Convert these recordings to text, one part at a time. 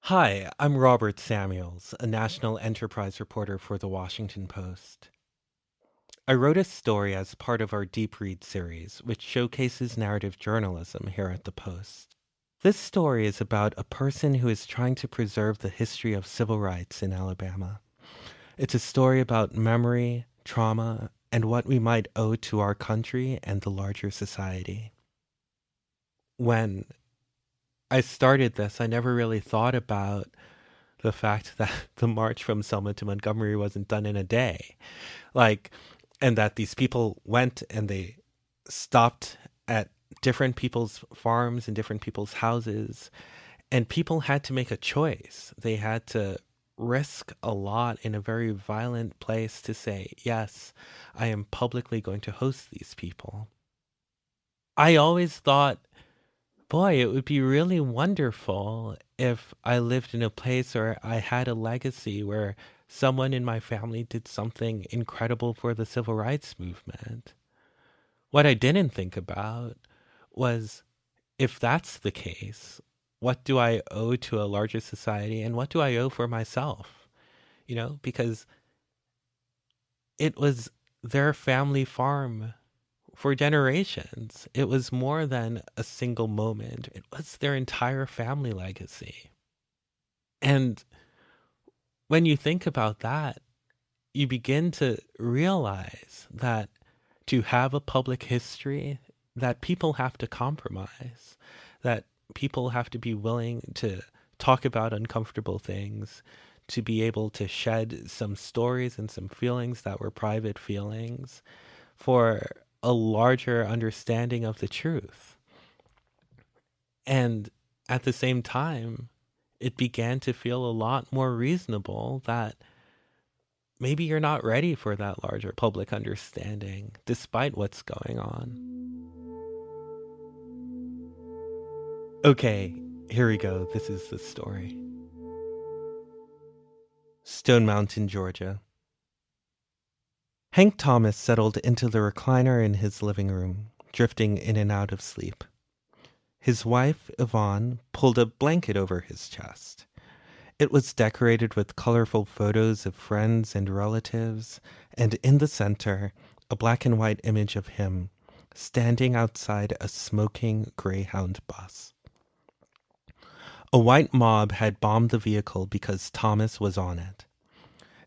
Hi, I'm Robert Samuels, a national enterprise reporter for The Washington Post. I wrote a story as part of our Deep Read series, which showcases narrative journalism here at the Post. This story is about a person who is trying to preserve the history of civil rights in Alabama. It's a story about memory, trauma, and what we might owe to our country and the larger society. When I started this, I never really thought about the fact that the march from Selma to Montgomery wasn't done in a day. Like, and that these people went and they stopped at different people's farms and different people's houses, and people had to make a choice. They had to risk a lot in a very violent place to say, yes, I am publicly going to host these people. I always thought, boy, it would be really wonderful if I lived in a place or I had a legacy where someone in my family did something incredible for the civil rights movement. What I didn't think about was, if that's the case, what do I owe to a larger society and what do I owe for myself? Because it was their family farm for generations. It was more than a single moment. It was their entire family legacy. And when you think about that, you begin to realize that to have a public history, that people have to compromise, that people have to be willing to talk about uncomfortable things, to be able to shed some stories and some feelings that were private feelings for a larger understanding of the truth. And at the same time, it began to feel a lot more reasonable that maybe you're not ready for that larger public understanding, despite what's going on. Okay, here we go. This is the story. Stone Mountain, Georgia. Hank Thomas settled into the recliner in his living room, drifting in and out of sleep. His wife, Yvonne, pulled a blanket over his chest. It was decorated with colorful photos of friends and relatives, and in the center, a black and white image of him, standing outside a smoking Greyhound bus. A white mob had bombed the vehicle because Thomas was on it.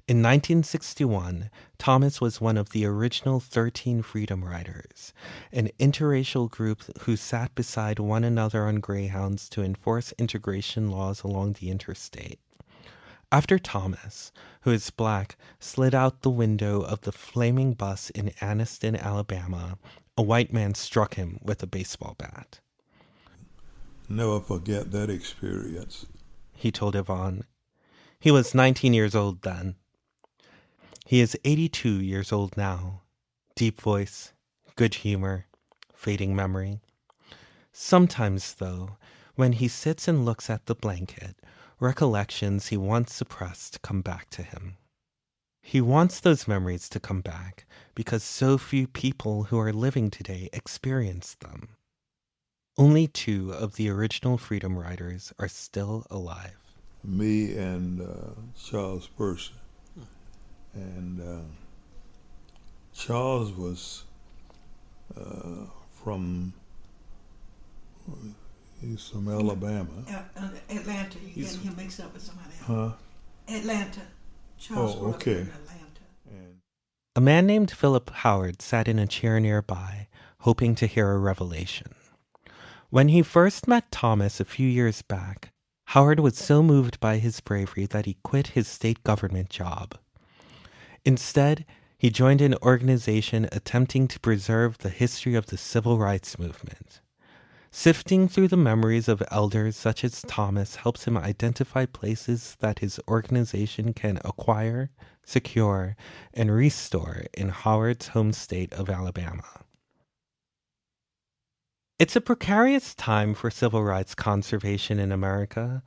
In 1961, Thomas was one of the original 13 Freedom Riders, an interracial group who sat beside one another on Greyhounds to enforce integration laws along the interstate. After Thomas, who is black, slid out the window of the flaming bus in Anniston, Alabama, a white man struck him with a baseball bat. Never forget that experience, He told Yvonne. He was 19 years old then. He is 82 years old now. Deep voice, good humor, fading memory. Sometimes, though, when he sits and looks at the blanket, recollections he once suppressed come back to him. He wants those memories to come back because so few people who are living today experience them. Only 2 of the original Freedom Riders are still alive. me and Charles Percy. And Charles was from, he's from Alabama. Atlanta. You're getting him mixed up with somebody else. Huh? Atlanta. Charles Oh, grew up okay. in Atlanta. And A man named Philip Howard sat in a chair nearby, hoping to hear a revelation. When he first met Thomas a few years back, Howard was so moved by his bravery that he quit his state government job. Instead, he joined an organization attempting to preserve the history of the civil rights movement. Sifting through the memories of elders such as Thomas helps him identify places that his organization can acquire, secure, and restore in Howard's home state of Alabama. It's a precarious time for civil rights conservation in America,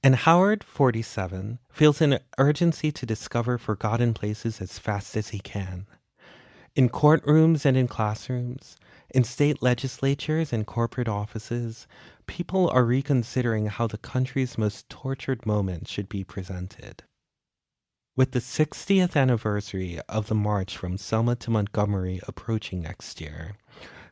and Howard, 47, feels an urgency to discover forgotten places as fast as he can. In courtrooms and in classrooms, in state legislatures and corporate offices, people are reconsidering how the country's most tortured moments should be presented. With the 60th anniversary of the march from Selma to Montgomery approaching next year,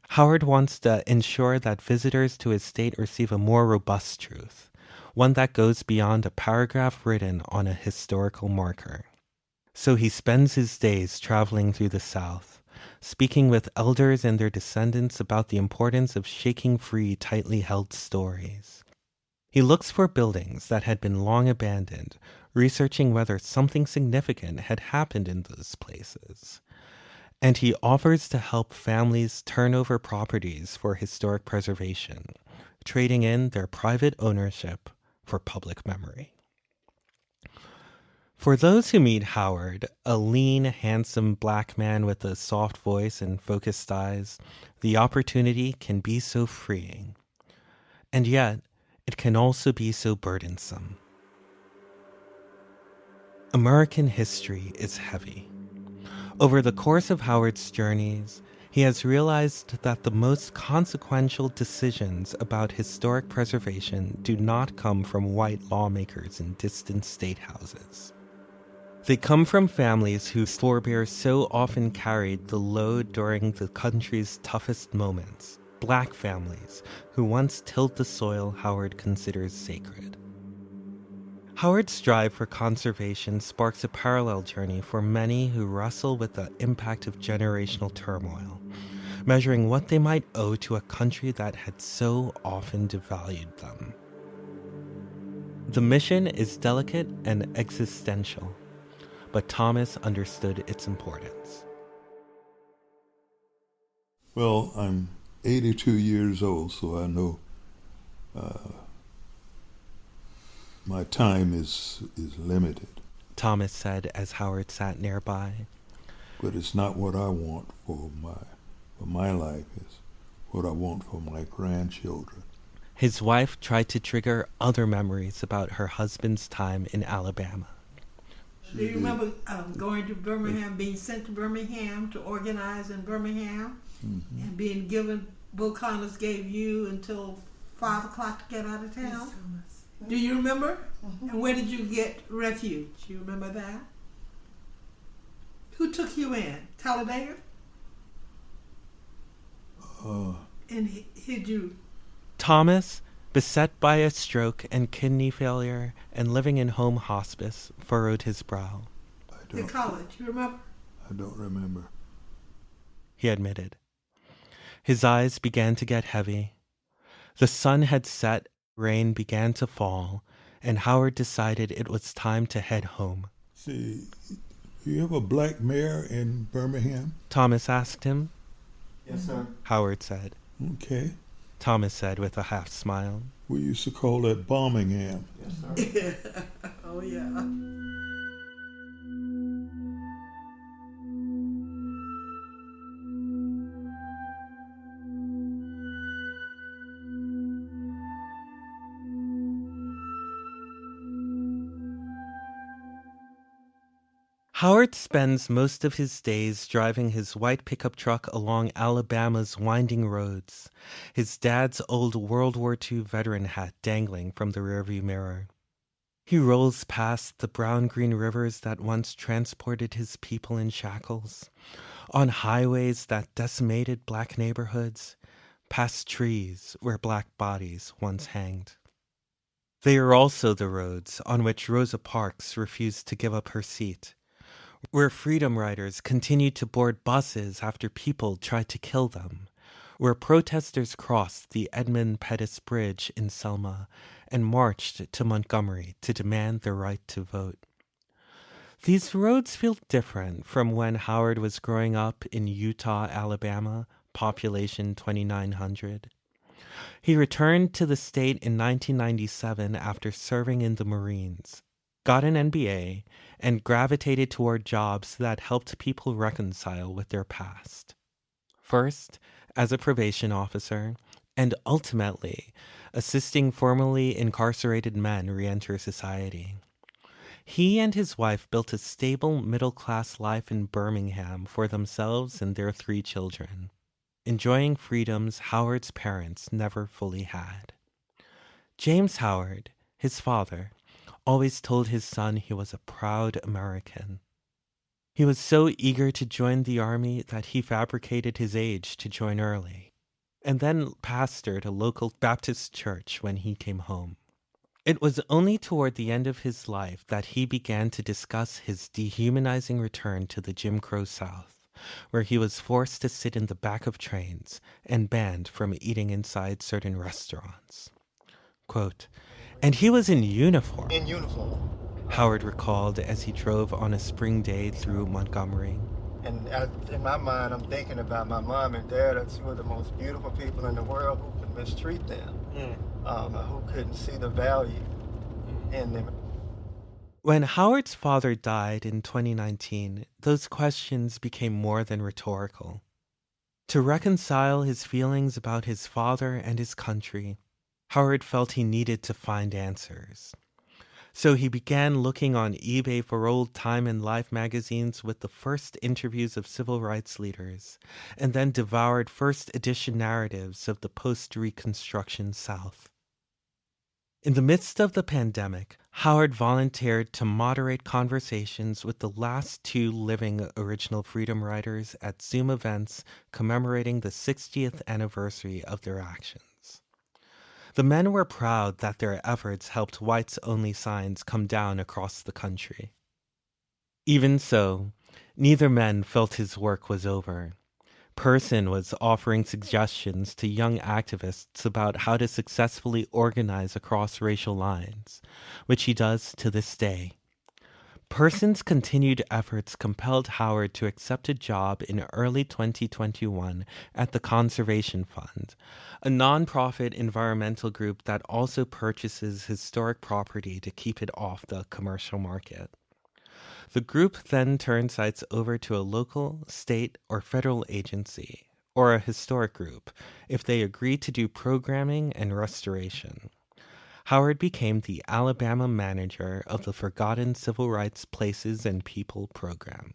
Howard wants to ensure that visitors to his state receive a more robust truth, one that goes beyond a paragraph written on a historical marker. So he spends his days traveling through the South, speaking with elders and their descendants about the importance of shaking free tightly held stories. He looks for buildings that had been long abandoned, researching whether something significant had happened in those places. And he offers to help families turn over properties for historic preservation, trading in their private ownership for public memory. For those who meet Howard, a lean, handsome black man with a soft voice and focused eyes, the opportunity can be so freeing. And yet, it can also be so burdensome. American history is heavy. Over the course of Howard's journeys, he has realized that the most consequential decisions about historic preservation do not come from white lawmakers in distant state houses. They come from families whose forebears so often carried the load during the country's toughest moments, black families who once tilled the soil Howard considers sacred. Howard's strive for conservation sparks a parallel journey for many who wrestle with the impact of generational turmoil, measuring what they might owe to a country that had so often devalued them. The mission is delicate and existential, but Thomas understood its importance. Well, I'm 82 years old, so I know my time is limited. Thomas said as Howard sat nearby. But it's not what I want for my life. It's what I want for my grandchildren. His wife tried to trigger other memories about her husband's time in Alabama. Do you remember going to Birmingham, being sent to Birmingham to organize in Birmingham, and being given, Bill Connors gave you until 5 o'clock to get out of town? Yes. Do you remember? And where did you get refuge? You remember that? Who took you in? Talladega? And hid you? Thomas, beset by a stroke and kidney failure and living in home hospice, furrowed his brow. The college, you remember? I don't remember. He admitted. His eyes began to get heavy. The sun had set, rain began to fall, and Howard decided it was time to head home. See, you have a black mayor in Birmingham? Thomas asked him. Yes, sir. Howard said. Okay. Thomas said with a half smile. We used to call that Birmingham. Yes, sir. Oh, yeah. Howard spends most of his days driving his white pickup truck along Alabama's winding roads, his dad's old World War II veteran hat dangling from the rearview mirror. He rolls past the brown-green rivers that once transported his people in shackles, on highways that decimated black neighborhoods, past trees where black bodies once hanged. They are also the roads on which Rosa Parks refused to give up her seat, where freedom riders continued to board buses after people tried to kill them, where protesters crossed the Edmund Pettus Bridge in Selma and marched to Montgomery to demand their right to vote. These roads feel different from when Howard was growing up in Utah, Alabama, population 2,900. He returned to the state in 1997 after serving in the Marines, got an MBA, and gravitated toward jobs that helped people reconcile with their past. First, as a probation officer, and ultimately, assisting formerly incarcerated men re-enter society. He and his wife built a stable middle-class life in Birmingham for themselves and their 3 children, enjoying freedoms Howard's parents never fully had. James Howard, his father, always told his son he was a proud American. He was so eager to join the army that he fabricated his age to join early, and then pastored a local Baptist church when he came home. It was only toward the end of his life that he began to discuss his dehumanizing return to the Jim Crow South, where he was forced to sit in the back of trains and banned from eating inside certain restaurants. Quote, "And he was in uniform," In uniform. Howard recalled as he drove on a spring day through Montgomery. And in my mind, I'm thinking about my mom and dad are 2 of the most beautiful people in the world who could mistreat them, who couldn't see the value in them. When Howard's father died in 2019, those questions became more than rhetorical. To reconcile his feelings about his father and his country, Howard felt he needed to find answers. So he began looking on eBay for old Time and Life magazines with the first interviews of civil rights leaders, and then devoured first edition narratives of the post-Reconstruction South. In the midst of the pandemic, Howard volunteered to moderate conversations with the last 2 living original freedom writers at Zoom events commemorating the 60th anniversary of their actions. The men were proud that their efforts helped whites-only signs come down across the country. Even so, neither man felt his work was over. Person was offering suggestions to young activists about how to successfully organize across racial lines, which he does to this day. Person's continued efforts compelled Howard to accept a job in early 2021 at the Conservation Fund, a nonprofit environmental group that also purchases historic property to keep it off the commercial market. The group then turned sites over to a local, state, or federal agency, or a historic group, if they agreed to do programming and restoration. Howard became the Alabama manager of the Forgotten Civil Rights Places and People program.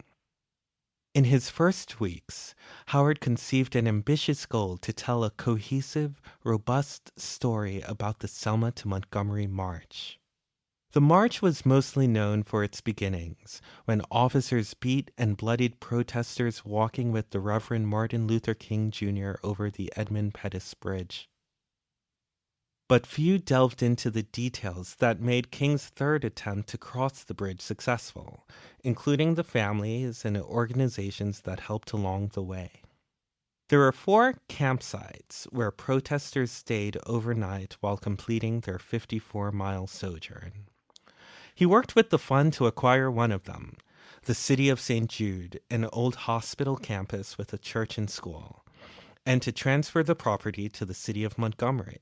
In his first weeks, Howard conceived an ambitious goal to tell a cohesive, robust story about the Selma to Montgomery March. The march was mostly known for its beginnings, when officers beat and bloodied protesters walking with the Reverend Martin Luther King Jr. over the Edmund Pettus Bridge. But few delved into the details that made King's 3rd attempt to cross the bridge successful, including the families and organizations that helped along the way. There were 4 campsites where protesters stayed overnight while completing their 54-mile sojourn. He worked with the fund to acquire one of them, the City of St. Jude, an old hospital campus with a church and school, and to transfer the property to the city of Montgomery.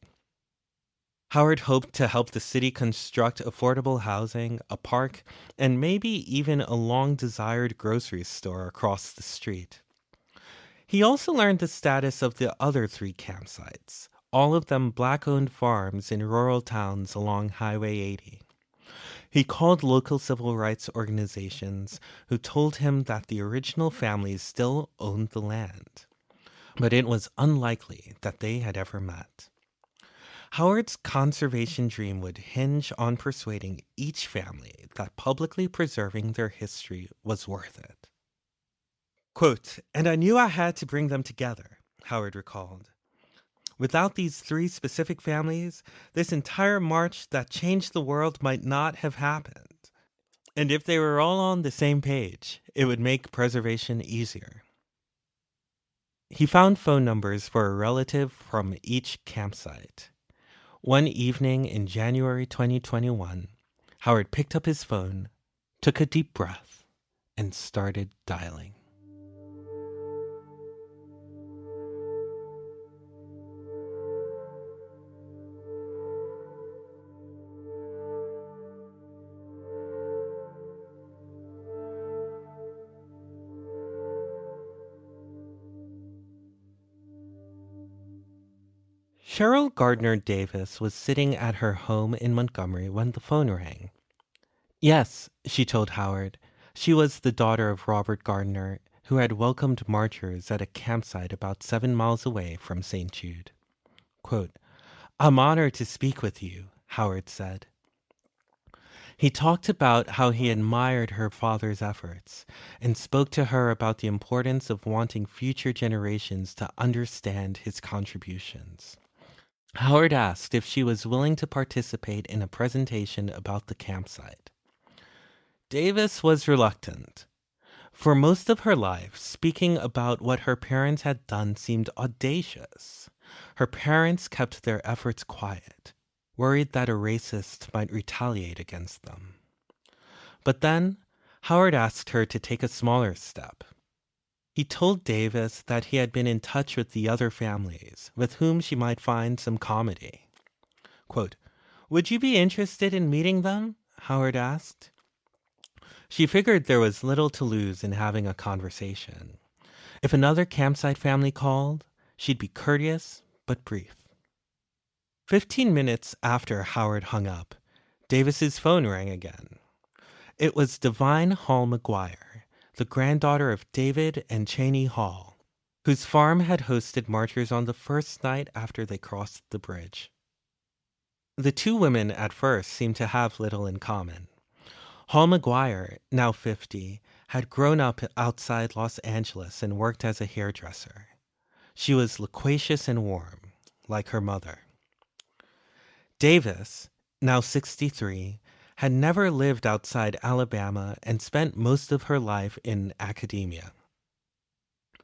Howard hoped to help the city construct affordable housing, a park, and maybe even a long-desired grocery store across the street. He also learned the status of the other 3 campsites, all of them Black-owned farms in rural towns along Highway 80. He called local civil rights organizations who told him that the original families still owned the land, but it was unlikely that they had ever met. Howard's conservation dream would hinge on persuading each family that publicly preserving their history was worth it. Quote, "And I knew I had to bring them together," Howard recalled. "Without these 3 specific families, this entire march that changed the world might not have happened. And if they were all on the same page, it would make preservation easier." He found phone numbers for a relative from each campsite. One evening in January 2021, Howard picked up his phone, took a deep breath, and started dialing. Cheryl Gardner Davis was sitting at her home in Montgomery when the phone rang. Yes, she told Howard. She was the daughter of Robert Gardner, who had welcomed marchers at a campsite about 7 miles away from St. Jude. Quote, "I'm honored to speak with you," Howard said. He talked about how he admired her father's efforts and spoke to her about the importance of wanting future generations to understand his contributions. Howard asked if she was willing to participate in a presentation about the campsite. Davis was reluctant. For most of her life, speaking about what her parents had done seemed audacious. Her parents kept their efforts quiet, worried that a racist might retaliate against them. But then, Howard asked her to take a smaller step. He told Davis that he had been in touch with the other families, with whom she might find some comedy. Quote, "Would you be interested in meeting them?" Howard asked. She figured there was little to lose in having a conversation. If another campsite family called, she'd be courteous but brief. 15 minutes after Howard hung up, Davis's phone rang again. It was Divine Hall McGuire, the granddaughter of David and Cheney Hall, whose farm had hosted marchers on the first night after they crossed the bridge. The two women at first seemed to have little in common. Hall McGuire, now 50, had grown up outside Los Angeles and worked as a hairdresser. She was loquacious and warm, like her mother. Davis, now 63, had never lived outside Alabama and spent most of her life in academia,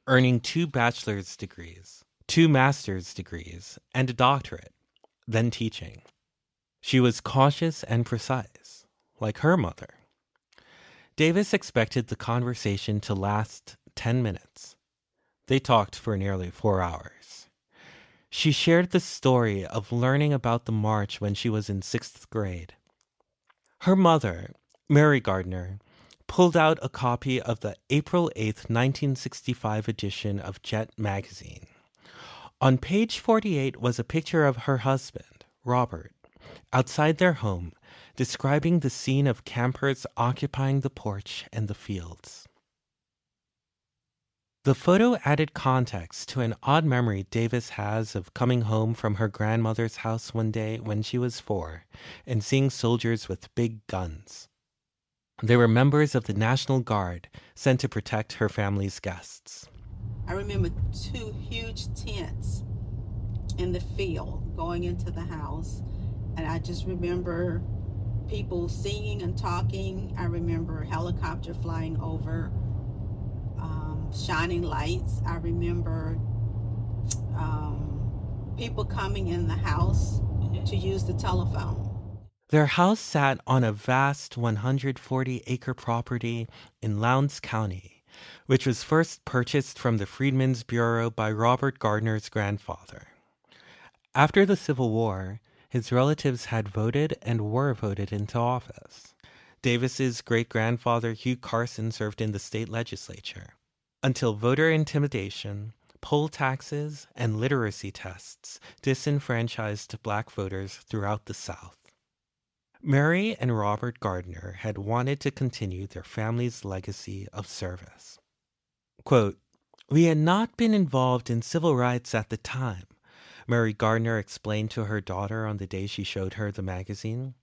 earning 2 bachelor's degrees, 2 master's degrees, and a doctorate, then teaching. She was cautious and precise, like her mother. Davis expected the conversation to last 10 minutes. They talked for nearly 4 hours. She shared the story of learning about the march when she was in 6th grade. Her mother, Mary Gardner, pulled out a copy of the April 8, 1965 edition of Jet magazine. On page 48 was a picture of her husband, Robert, outside their home, describing the scene of campers occupying the porch and the fields. The photo added context to an odd memory Davis has of coming home from her grandmother's house one day when she was 4 and seeing soldiers with big guns. They were members of the National Guard sent to protect her family's guests. I remember 2 huge tents in the field going into the house, and I just remember people singing and talking. I remember a helicopter flying over, shining lights. I remember people coming in the house to use the telephone. Their house sat on a vast 140-acre property in Lowndes County, which was first purchased from the Freedmen's Bureau by Robert Gardner's grandfather. After the Civil War, his relatives had voted and were voted into office. Davis's great-grandfather Hugh Carson served in the state legislature, until voter intimidation, poll taxes, and literacy tests disenfranchised black voters throughout the South. Mary and Robert Gardner had wanted to continue their family's legacy of service. Quote, "We had not been involved in civil rights at the time," Mary Gardner explained to her daughter on the day she showed her the magazine.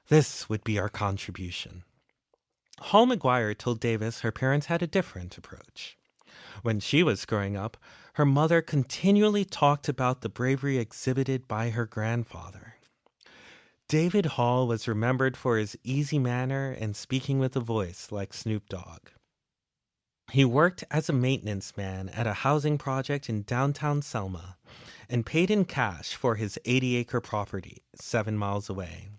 "This would be our contribution." Hall McGuire told Davis her parents had a different approach. When she was growing up, her mother continually talked about the bravery exhibited by her grandfather. David Hall was remembered for his easy manner and speaking with a voice like Snoop Dogg. He worked as a maintenance man at a housing project in downtown Selma and paid in cash for his 80-acre property 7 miles away.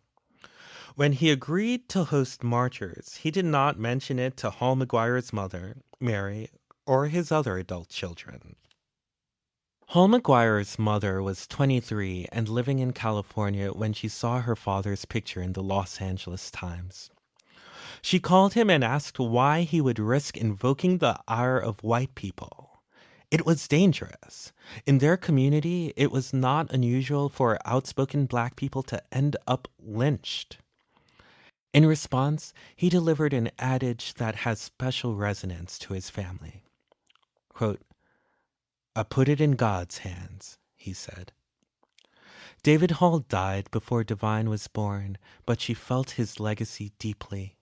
When he agreed to host marchers, he did not mention it to Hall McGuire's mother, Mary, or his other adult children. Hall McGuire's mother was 23 and living in California when she saw her father's picture in the Los Angeles Times. She called him and asked why he would risk invoking the ire of white people. It was dangerous. In their community, it was not unusual for outspoken black people to end up lynched. In response, he delivered an adage that has special resonance to his family. Quote, "I put it in God's hands," he said. David Hall died before Divine was born, but she felt his legacy deeply.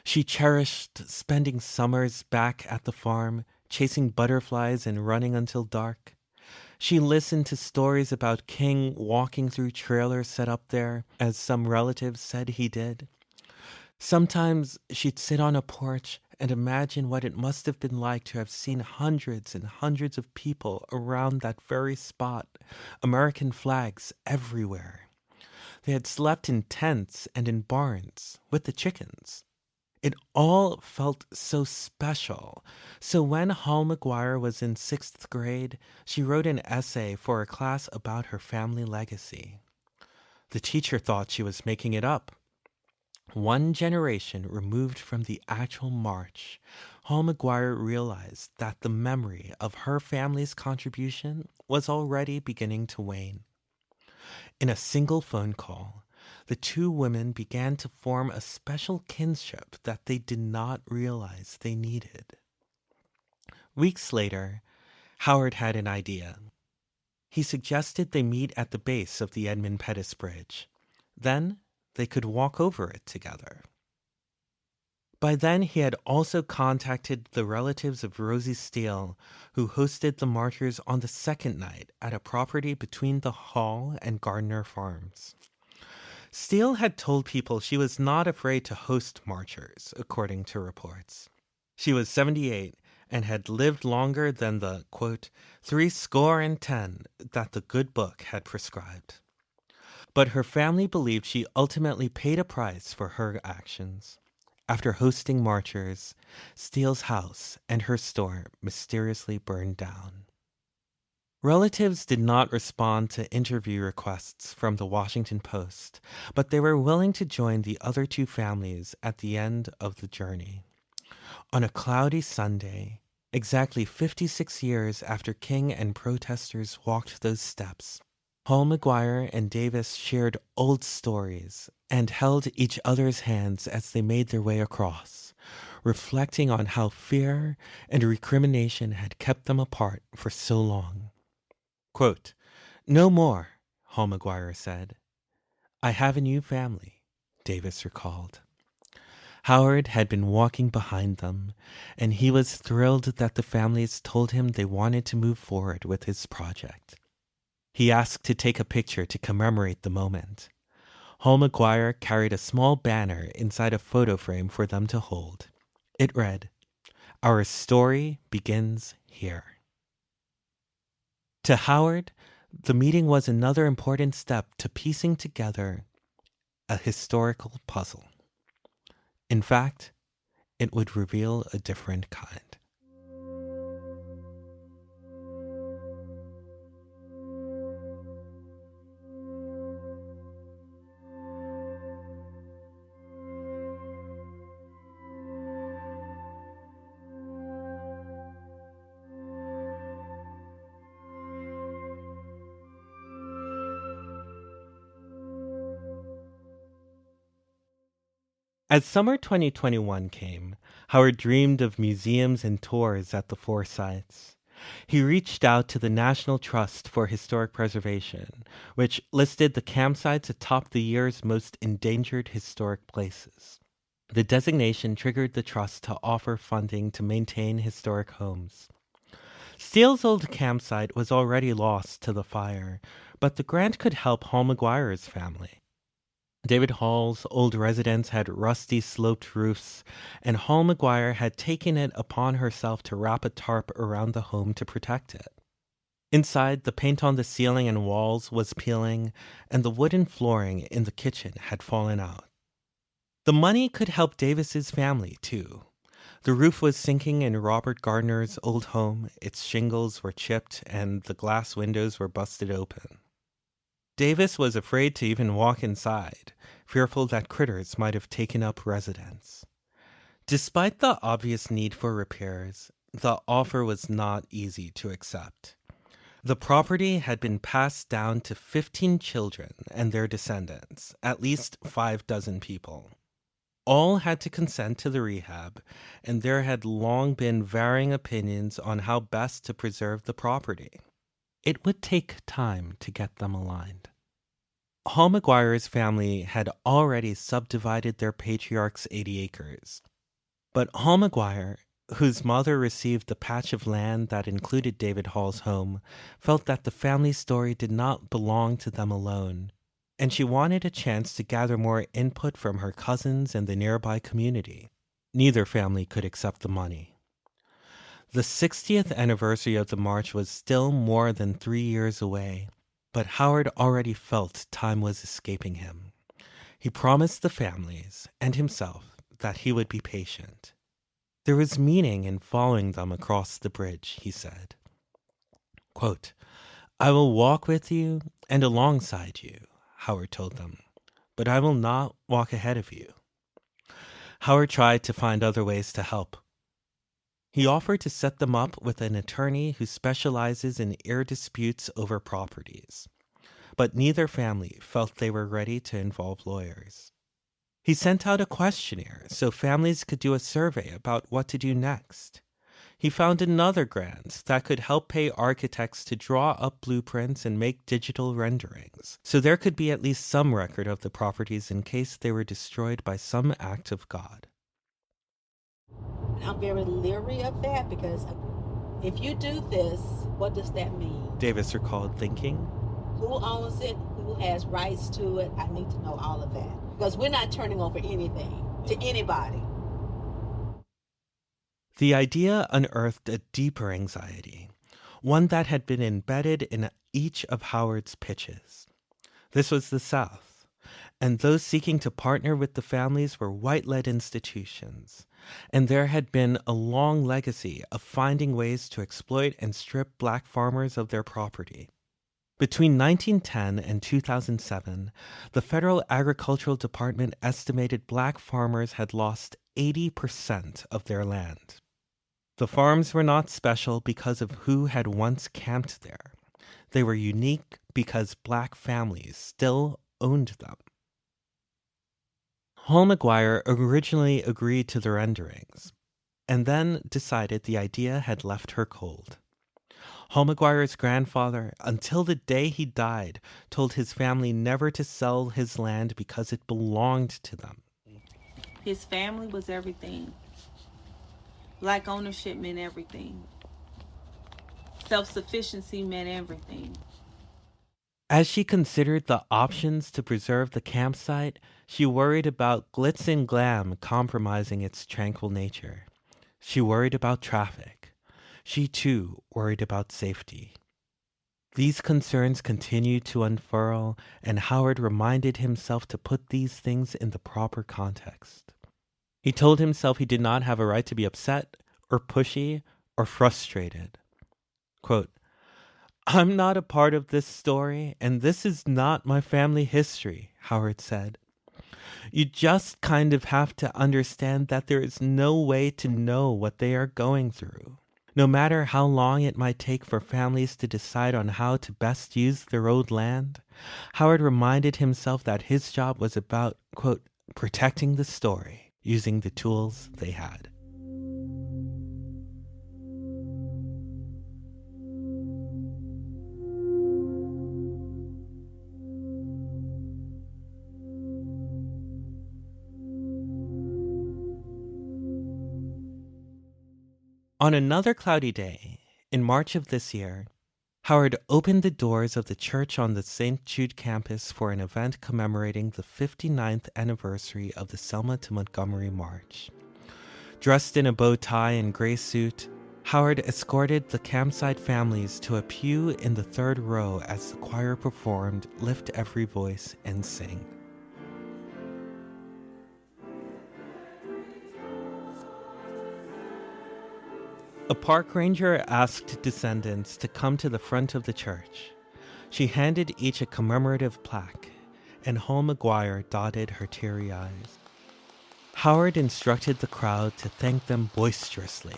She cherished spending summers back at the farm, chasing butterflies and running until dark. She listened to stories about King walking through trailers set up there, as some relatives said he did. Sometimes she'd sit on a porch and imagine what it must have been like to have seen hundreds and hundreds of people around that very spot, American flags everywhere. They had slept in tents and in barns with the chickens. It all felt so special. So when Hall McGuire was in 6th grade, she wrote an essay for a class about her family legacy. The teacher thought she was making it up. One generation removed from the actual march, Hall McGuire realized that the memory of her family's contribution was already beginning to wane. In a single phone call, the two women began to form a special kinship that they did not realize they needed. Weeks later, Howard had an idea. He suggested they meet at the base of the Edmund Pettus Bridge. Then they could walk over it together. By then, he had also contacted the relatives of Rosie Steele, who hosted the marchers on the second night at a property between the Hall and Gardner farms. Steele had told people she was not afraid to host marchers, according to reports. She was 78 and had lived longer than the, quote, 70 that the good book had prescribed. But her family believed she ultimately paid a price for her actions. After hosting marchers, Steele's house and her store mysteriously burned down. Relatives did not respond to interview requests from the Washington Post, but they were willing to join the other two families at the end of the journey. On a cloudy Sunday, exactly 56 years after King and protesters walked those steps, Hall McGuire and Davis shared old stories and held each other's hands as they made their way across, reflecting on how fear and recrimination had kept them apart for so long. Quote, "No more," Hall McGuire said. "I have a new family," Davis recalled. Howard had been walking behind them, and he was thrilled that the families told him they wanted to move forward with his project. He asked to take a picture to commemorate the moment. Hall McGuire carried a small banner inside a photo frame for them to hold. It read, "Our story begins here." To Howard, the meeting was another important step to piecing together a historical puzzle. In fact, it would reveal a different kind. As summer 2021 came, Howard dreamed of museums and tours at the four sites. He reached out to the National Trust for Historic Preservation, which listed the campsites atop the year's most endangered historic places. The designation triggered the trust to offer funding to maintain historic homes. Steele's old campsite was already lost to the fire, but the grant could help Hall McGuire's family. David Hall's old residence had rusty sloped roofs, and Hall McGuire had taken it upon herself to wrap a tarp around the home to protect it. Inside, the paint on the ceiling and walls was peeling, and the wooden flooring in the kitchen had fallen out. The money could help Davis's family, too. The roof was sinking in Robert Gardner's old home, its shingles were chipped, and the glass windows were busted open. Davis was afraid to even walk inside, fearful that critters might have taken up residence. Despite the obvious need for repairs, the offer was not easy to accept. The property had been passed down to 15 children and their descendants, at least 6 people. all had to consent to the rehab, and there had long been varying opinions on how best to preserve the property. It would take time to get them aligned. Hall McGuire's family had already subdivided their patriarch's 80 acres. But Hall McGuire, whose mother received the patch of land that included David Hall's home, felt that the family story did not belong to them alone, and she wanted a chance to gather more input from her cousins and the nearby community. Neither family could accept the money. The 60th anniversary of the march was still more than 3 years away, but Howard already felt time was escaping him. He promised the families and himself that he would be patient. There was meaning in following them across the bridge, he said. Quote, "I will walk with you and alongside you," Howard told them, "but I will not walk ahead of you." Howard tried to find other ways to help. He offered to set them up with an attorney who specializes in heir disputes over properties, but neither family felt they were ready to involve lawyers. He sent out a questionnaire so families could do a survey about what to do next. He found another grant that could help pay architects to draw up blueprints and make digital renderings, so there could be at least some record of the properties in case they were destroyed by some act of God. I'm very leery of that because if you do this, what does that mean? Davis recalled thinking. Who owns it? Who has rights to it? I need to know all of that because we're not turning over anything to anybody. The idea unearthed a deeper anxiety, one that had been embedded in each of Howard's pitches. This was the South, and those seeking to partner with the families were white-led institutions, and there had been a long legacy of finding ways to exploit and strip black farmers of their property. Between 1910 and 2007, the Federal Agricultural Department estimated black farmers had lost 80% of their land. The farms were not special because of who had once camped there. They were unique because black families still owned them. Hall McGuire originally agreed to the renderings, and then decided the idea had left her cold. Hall McGuire's grandfather, until the day he died, told his family never to sell his land because it belonged to them. His family was everything. Black ownership meant everything. Self-sufficiency meant everything. As she considered the options to preserve the campsite, she worried about glitz and glam compromising its tranquil nature. She worried about traffic. She, too, worried about safety. These concerns continued to unfurl, and Howard reminded himself to put these things in the proper context. He told himself he did not have a right to be upset or pushy or frustrated. Quote, "I'm not a part of this story, and this is not my family history," Howard said. "You just kind of have to understand that there is no way to know what they are going through. No matter how long it might take for families to decide on how to best use their old land," Howard reminded himself that his job was about, quote, "protecting the story, using the tools they had." On another cloudy day, in March of this year, Howard opened the doors of the church on the St. Jude campus for an event commemorating the 59th anniversary of the Selma to Montgomery March. Dressed in a bow tie and gray suit, Howard escorted the campsite families to a pew in the third row as the choir performed Lift Every Voice and Sing. A park ranger asked descendants to come to the front of the church. She handed each a commemorative plaque, and Hall McGuire dotted her teary eyes. Howard instructed the crowd to thank them boisterously.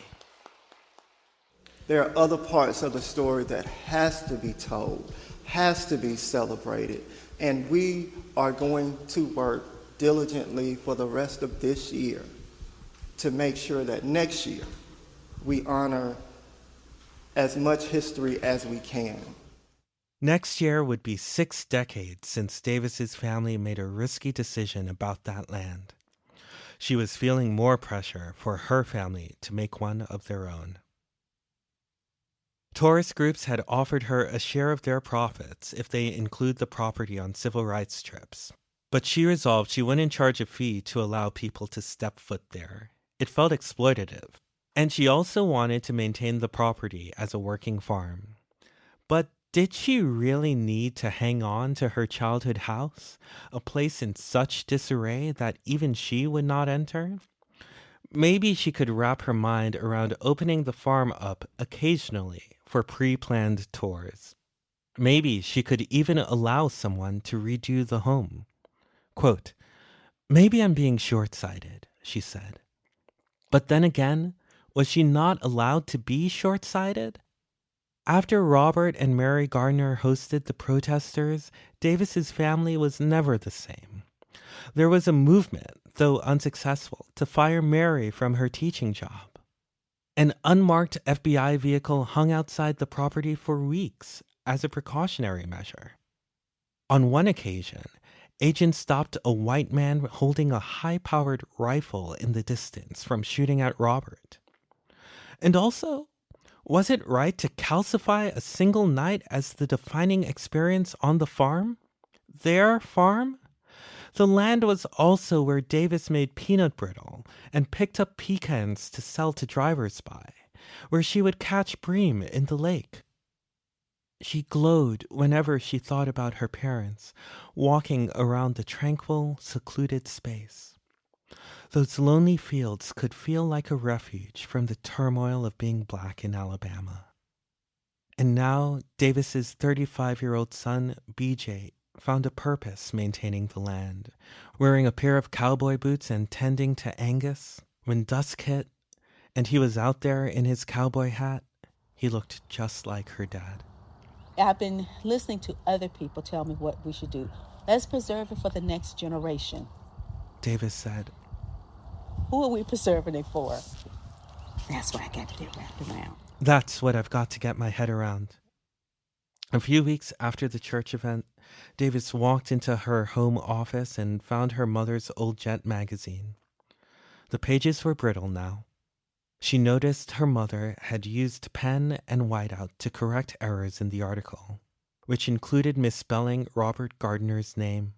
There are other parts of the story that has to be told, has to be celebrated, and we are going to work diligently for the rest of this year to make sure that next year we honor as much history as we can. Next year would be 6 decades since Davis's family made a risky decision about that land. She was feeling more pressure for her family to make one of their own. Tourist groups had offered her a share of their profits if they include the property on civil rights trips. But she resolved she wouldn't charge a fee to allow people to step foot there. It felt exploitative. And she also wanted to maintain the property as a working farm. But did she really need to hang on to her childhood house, a place in such disarray that even she would not enter? Maybe she could wrap her mind around opening the farm up occasionally for pre-planned tours. Maybe she could even allow someone to redo the home. Quote, "Maybe I'm being short-sighted," she said. But then again, was she not allowed to be short-sighted? After Robert and Mary Gardner hosted the protesters, Davis's family was never the same. There was a movement, though unsuccessful, to fire Mary from her teaching job. An unmarked FBI vehicle hung outside the property for weeks as a precautionary measure. On one occasion, agents stopped a white man holding a high-powered rifle in the distance from shooting at Robert. And also, was it right to calcify a single night as the defining experience on the farm? Their farm? The land was also where Davis made peanut brittle and picked up pecans to sell to drivers by, where she would catch bream in the lake. She glowed whenever she thought about her parents walking around the tranquil, secluded space. Those lonely fields could feel like a refuge from the turmoil of being black in Alabama. And now Davis's 35-year-old son, BJ, found a purpose maintaining the land, wearing a pair of cowboy boots and tending to Angus. When dusk hit, and he was out there in his cowboy hat, he looked just like her dad. I've been listening to other people tell me what we should do. Let's preserve it for the next generation. Davis said, Who are we preserving it for? That's what I got to get wrapped around. That's what I've got to get my head around. A few weeks after the church event, Davis walked into her home office and found her mother's old Jet magazine. The pages were brittle now. She noticed her mother had used pen and whiteout to correct errors in the article, which included misspelling Robert Gardner's name.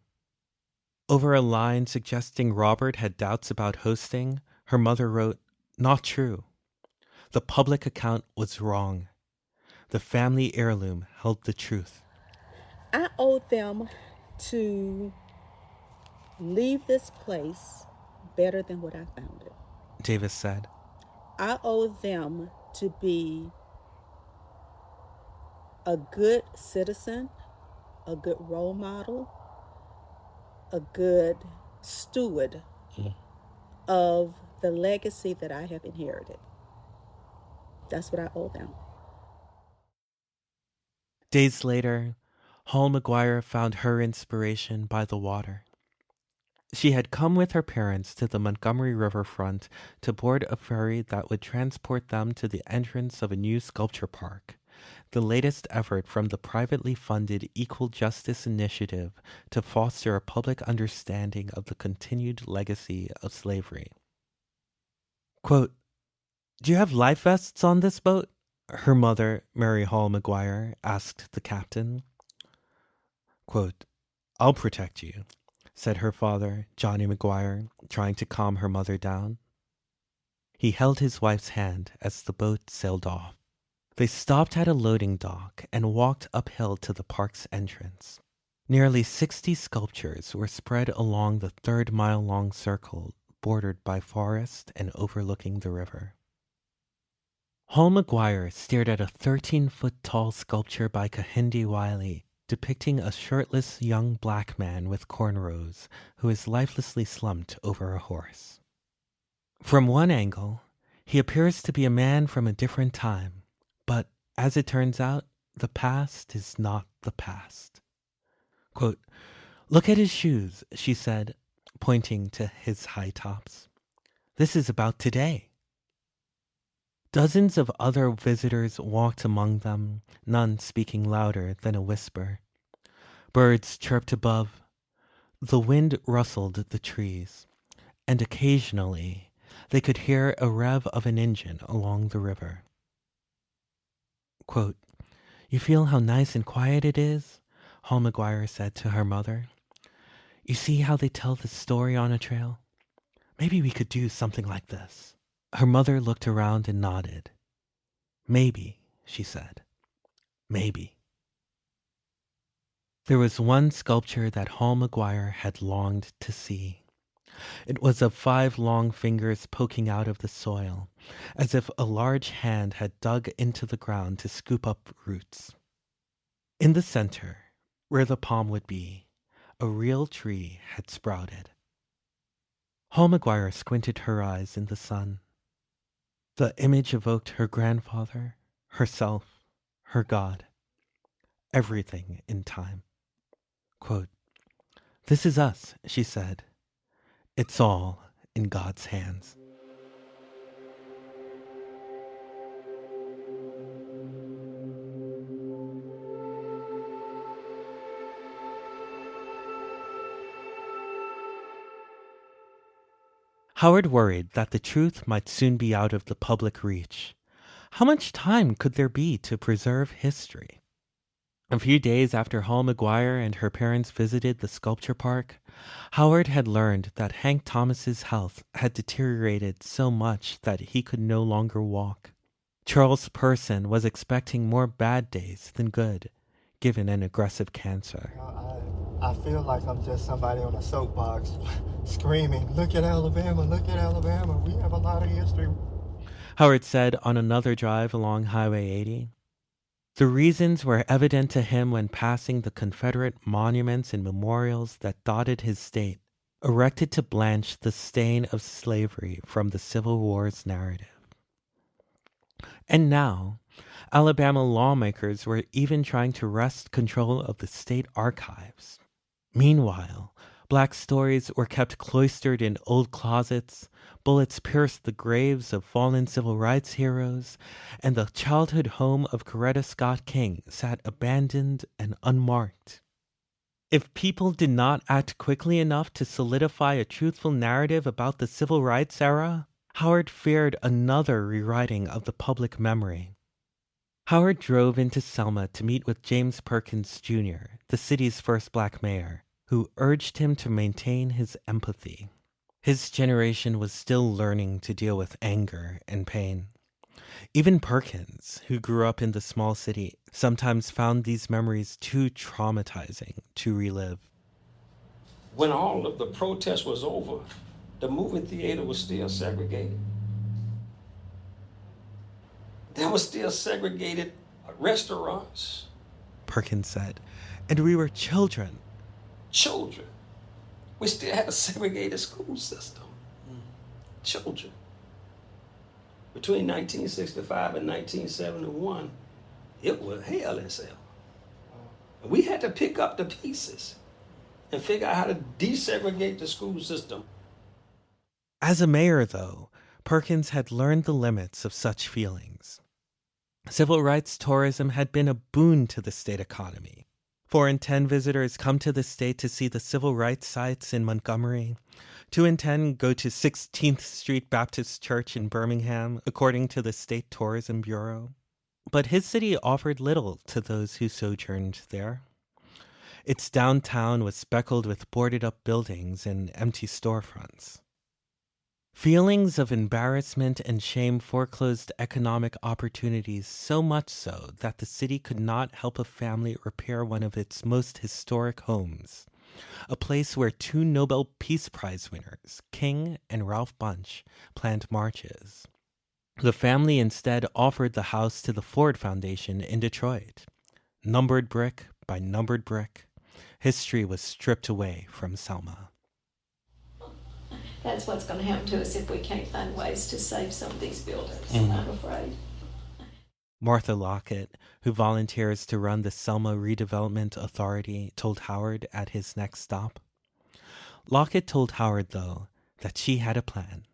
Over a line suggesting Robert had doubts about hosting, her mother wrote, "Not true. The public account was wrong. The family heirloom held the truth." I owed them to leave this place better than what I found it. Davis said. I owe them to be a good citizen, a good role model, a good steward of the legacy that I have inherited. That's what I owe them. Days later, Hall McGuire found her inspiration by the water. She had come with her parents to the Montgomery riverfront to board a ferry that would transport them to the entrance of a new sculpture park, the latest effort from the privately funded Equal Justice Initiative to foster a public understanding of the continued legacy of slavery. Quote, "Do you have life vests on this boat?" her mother, Mary Hall McGuire, asked the captain. Quote, "I'll protect you," said her father, Johnny McGuire, trying to calm her mother down. He held his wife's hand as the boat sailed off. They stopped at a loading dock and walked uphill to the park's entrance. Nearly 60 sculptures were spread along the 3-mile-long circle bordered by forest and overlooking the river. Hall McGuire stared at a 13-foot-tall sculpture by Kehinde Wiley depicting a shirtless young black man with cornrows who is lifelessly slumped over a horse. From one angle, he appears to be a man from a different time, but as it turns out, the past is not the past. Quote, "Look at his shoes," she said, pointing to his high tops. This is about today. Dozens of other visitors walked among them, none speaking louder than a whisper. Birds chirped above. The wind rustled the trees, and occasionally they could hear a rev of an engine along the river. Quote, "You feel how nice and quiet it is?" Hall McGuire said to her mother. "You see how they tell the story on a trail? Maybe we could do something like this." Her mother looked around and nodded. "Maybe," she said. "Maybe." There was one sculpture that Hall McGuire had longed to see. It was of 5 long fingers poking out of the soil, as if a large hand had dug into the ground to scoop up roots. In the center, where the palm would be, a real tree had sprouted. Hall McGuire squinted her eyes in the sun. The image evoked her grandfather, herself, her God, everything in time. Quote, "This is us," she said. "It's all in God's hands." Howard worried that the truth might soon be out of the public reach. How much time could there be to preserve history? A few days after Hall McGuire and her parents visited the sculpture park, Howard had learned that Hank Thomas's health had deteriorated so much that he could no longer walk. Charles Person was expecting more bad days than good, given an aggressive cancer. I feel like I'm just somebody on a soapbox screaming, "Look at Alabama, look at Alabama. We have a lot of history." Howard said on another drive along Highway 80. The reasons were evident to him when passing the Confederate monuments and memorials that dotted his state, erected to blanch the stain of slavery from the Civil War's narrative. And now, Alabama lawmakers were even trying to wrest control of the state archives. Meanwhile, Black stories were kept cloistered in old closets, bullets pierced the graves of fallen civil rights heroes, and the childhood home of Coretta Scott King sat abandoned and unmarked. If people did not act quickly enough to solidify a truthful narrative about the civil rights era, Howard feared another rewriting of the public memory. Howard drove into Selma to meet with James Perkins, Jr., the city's first black mayor, who urged him to maintain his empathy. His generation was still learning to deal with anger and pain. Even Perkins, who grew up in the small city, sometimes found these memories too traumatizing to relive. When all of the protest was over, the movie theater was still segregated. There were still segregated restaurants. Perkins said, and we were children. Children. We still had a segregated school system. Children. Between 1965 and 1971, it was hell in Selma. We had to pick up the pieces and figure out how to desegregate the school system. As a mayor, though, Perkins had learned the limits of such feelings. Civil rights tourism had been a boon to the state economy. 4 in 10 visitors come to the state to see the civil rights sites in Montgomery. 2 in 10 go to 16th Street Baptist Church in Birmingham, according to the State Tourism Bureau. But his city offered little to those who sojourned there. Its downtown was speckled with boarded-up buildings and empty storefronts. Feelings of embarrassment and shame foreclosed economic opportunities, so much so that the city could not help a family repair one of its most historic homes, a place where 2 Nobel Peace Prize winners, King and Ralph Bunche, planned marches. The family instead offered the house to the Ford Foundation in Detroit. Numbered brick by numbered brick, history was stripped away from Selma. That's what's going to happen to us if we can't find ways to save some of these buildings, I'm afraid. Martha Lockett, who volunteers to run the Selma Redevelopment Authority, told Howard at his next stop. Lockett told Howard, though, that she had a plan.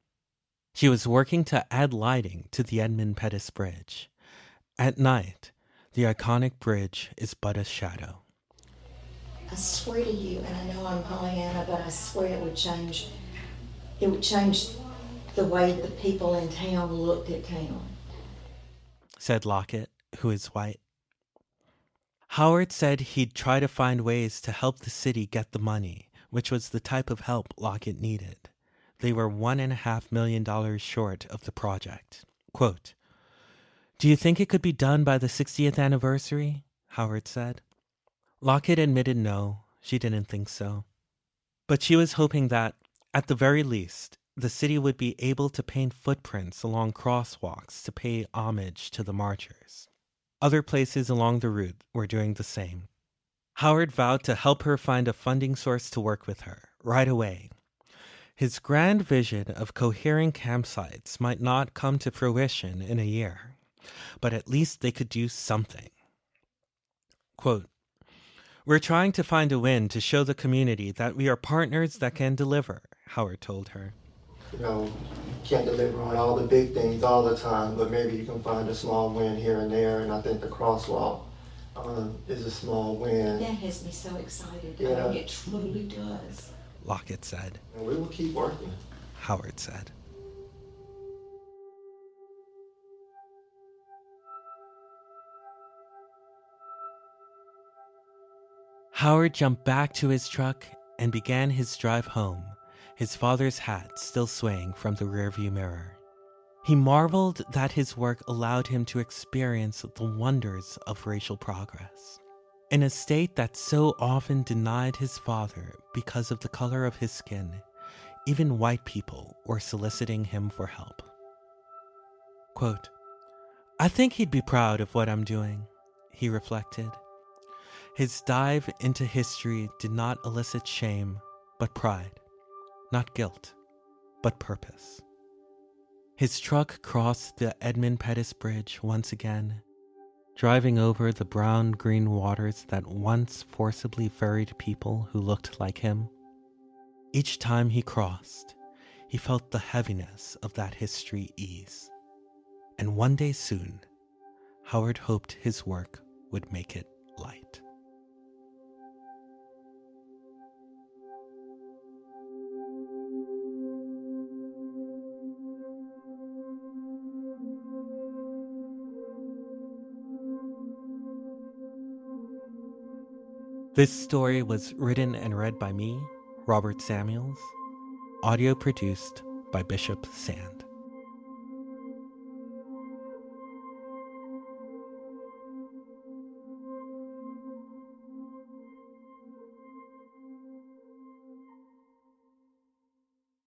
She was working to add lighting to the Edmund Pettus Bridge. At night, the iconic bridge is but a shadow. I swear to you, and I know I'm Pollyanna, but I swear it would change the way the people in town looked at town, said Lockett, who is white. Howard said he'd try to find ways to help the city get the money, which was the type of help Lockett needed. They were $1.5 million short of the project. Quote, "Do you think it could be done by the 60th anniversary?" Howard said. Lockett admitted no, she didn't think so. But she was hoping that, at the very least, the city would be able to paint footprints along crosswalks to pay homage to the marchers. Other places along the route were doing the same. Howard vowed to help her find a funding source to work with her, right away. His grand vision of coherent campsites might not come to fruition in a year, but at least they could do something. Quote, "We're trying to find a win to show the community that we are partners that can deliver," Howard told her. You know, you can't deliver on all the big things all the time, but maybe you can find a small win here and there, and I think the crosswalk is a small win. that has me so excited. Yeah. I mean, it truly does. Lockett said. And we will keep working. Howard said. Howard jumped back to his truck and began his drive home, his father's hat still swaying from the rearview mirror. He marveled that his work allowed him to experience the wonders of racial progress. In a state that so often denied his father because of the color of his skin, even white people were soliciting him for help. Quote, "I think he'd be proud of what I'm doing," he reflected. His dive into history did not elicit shame, but pride. Not guilt, but purpose. His truck crossed the Edmund Pettus Bridge once again, driving over the brown-green waters that once forcibly ferried people who looked like him. Each time he crossed, he felt the heaviness of that history ease. And one day soon, Howard hoped his work would make it light. This story was written and read by me, Robert Samuels. Audio produced by Bishop Sand.